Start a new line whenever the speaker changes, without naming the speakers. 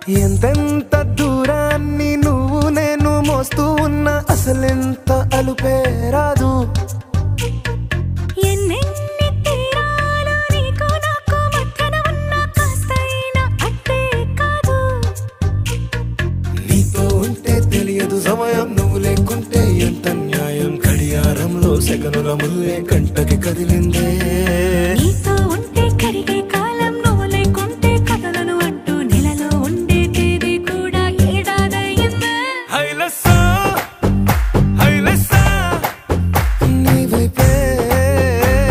ఎంతెంత దూరాన్ని నువ్వు నేను మోస్తూ ఉన్నా అసలెంత అలుపే రాదు.
ఎన్నెన్ని తీరాలు నీకు నాకు మధ్యన ఉన్నా కాస్తైనా అట్టే కాదు.
నీతో ఉంటే తెలియదు సమయం, నువ్వు లేకుంటే ఎంత న్యాయం. గడియారంలో సెకనుల ముల్లే కంటకి కదిలిందే.
నీతో